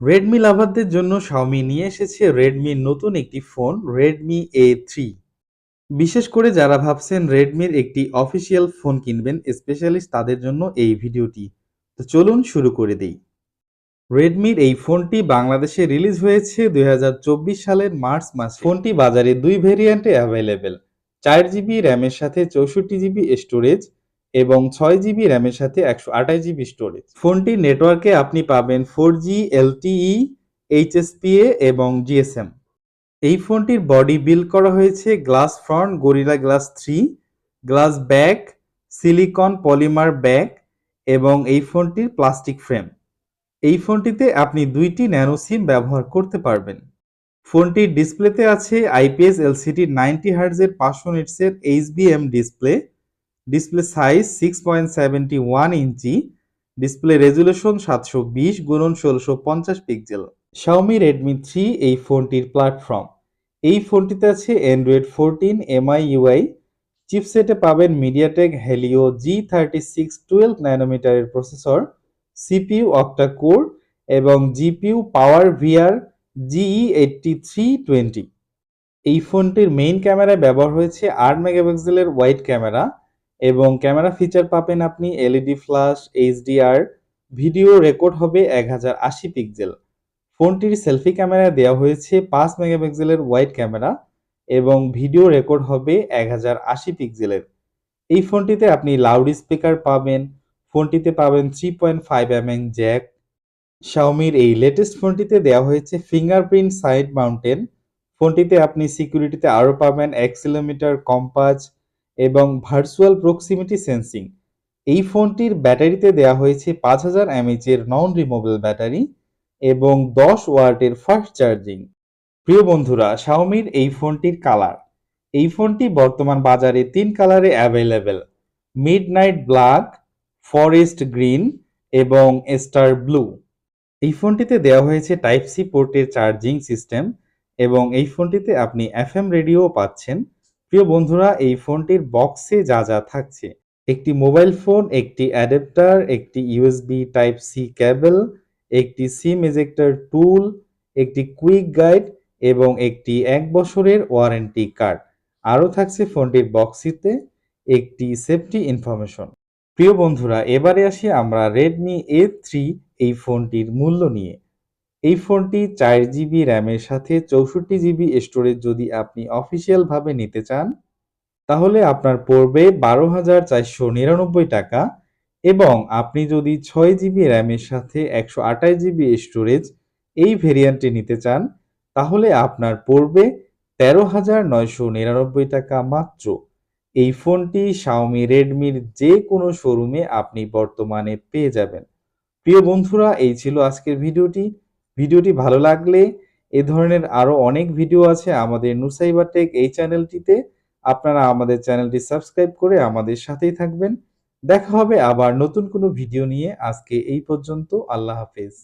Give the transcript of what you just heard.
Redmi লাভারদের জন্য Xiaomi নিয়ে এসেছে রেডমির নতুন একটি ফোন Redmi A3। বিশেষ করে যারা ভাবছেন রেডমির একটি অফিসিয়াল ফোন কিনবেন স্পেশালিস্ট তাদের জন্য এই ভিডিওটি। তো চলুন শুরু করে দেই। রেডমির এই ফোনটি বাংলাদেশে রিলিজ হয়েছে 2024 সালের মার্চ মাসে। ফোনটি বাজারে দুই ভেরিয়েন্টে অ্যাভেলেবেল, 4GB র্যামের সাথে 64GB স্টোরেজ এবং 6GB র্যামের সাথে 128GB স্টোরেজ। ফোনটির নেটওয়ার্কে আপনি পাবেন 4G LTE, HSPA এবং GSM। এই ফোনটির বডি বিল্ড করা হয়েছে glass front, gorilla glass 3, glass back, silicon polymer back এবং এই ফোনটির প্লাস্টিক ফ্রেম। এই ফোনটিতে আপনি 2টি ন্যানো সিম ব্যবহার করতে পারবেন। ফোনটির ডিসপ্লেতে আছে IPS LCD 90 হার্টজের 500 নিটসের HBM display, display size 6.71 inch, display resolution 720x1650 pixel. Xiaomi Redmi 3 এই ফোনটির প্ল্যাটফর্ম। এই ফোনটিতে আছে Android 14 MIUI, চিপসেটে পাবেন MediaTek Helio G36 12 ন্যানোমিটারের প্রসেসর, CPU octa-core এবং GPU Power VR GE8320। এই ফোনটির মেইন ক্যামেরায় ব্যবহার হয়েছে 8 মেগাপিক্সেলের ওয়াইড ক্যামেরা এবং ক্যামেরা ফিচার পাবেন আপনি LED flash, HDR, video record হবে 1080 পিক্সেল। ফোনটির সেলফি ক্যামেরায় দেওয়া হয়েছে 5 মেগাপিক্সেলের ওয়াইড ক্যামেরা এবং ভিডিও রেকর্ড হবে 1080 পিক্সেলের। এই ফোনটিতে আপনি লাউড স্পিকার পাবেন, ফোনটিতে পাবেন 3.5mm জ্যাক। Xiaomiর এই লেটেস্ট ফোনটিতে দেওয়া হয়েছে ফিঙ্গারপ্রিন্ট সাইড মাউন্টেন। ফোনটিতে আপনি সিকিউরিটিতে আরও পাবেন অ্যাক্সিলোমিটার, কম্পাস এবং ভার্চুয়াল প্রক্সিমিটি সেন্সিং। এই ফোনটির ব্যাটারিতে দেওয়া হয়েছে 5000 mAh এর নন রিমুভেবল ব্যাটারি এবং 10 ওয়াটের ফাস্ট চার্জিং। প্রিয় বন্ধুরা, Xiaomiর এই ফোনটির কালার। এই ফোনটি বর্তমান বাজারে 3 কালারে available: midnight black, forest green এবং স্টার ব্লু। এই ফোনটিতে দেওয়া হয়েছে টাইপ সি পোর্টের চার্জিং সিস্টেম এবং এই ফোনটিতে আপনি FM রেডিও পাচ্ছেন। প্রিয় বন্ধুরা, এই ফোনটির বক্সে যা যা থাকছে: একটি মোবাইল ফোন, একটি অ্যাডাপ্টার, একটি USB টাইপ সি কেবল, একটি সিম এজেক্টর টুল, একটি কুইক গাইড এবং একটি 1 বছরের ওয়ারেন্টি কার্ড। আরও থাকছে ফোনটির বক্সটিতে একটি সেফটি ইনফরমেশন। প্রিয় বন্ধুরা, এবারে আসি আমরা Redmi A3 এই ফোনটির মূল্য নিয়ে। এই ফোনটি 4GB র্যামের সাথে 64GB স্টোরেজ যদি আপনি অফিসিয়াল ভাবে নিতে চান তাহলে আপনার পড়বে 12,499 টাকা এবং আপনি যদি 6GB র্যামের সাথে 128GB স্টোরেজ এই ভেরিয়েন্টে নিতে চান তাহলে আপনার পড়বে 13,999 টাকা মাত্র। এই ফোনটি Xiaomi Redmiর যে কোনো শোরুমে আপনি বর্তমানে পেয়ে যাবেন। প্রিয় বন্ধুরা, এই ছিল আজকের ভিডিওটি। ভিডিওটি ভালো লাগলে এ ধরনের আরও অনেক ভিডিও আছে আমাদের নুসাইবা টেক এই চ্যানেলটিতে। আপনারা আমাদের চ্যানেলটি সাবস্ক্রাইব করে আমাদের সাথেই থাকবেন। দেখা হবে আবার নতুন কোনো ভিডিও নিয়ে। আজকে এই পর্যন্ত। আল্লাহ হাফেজ।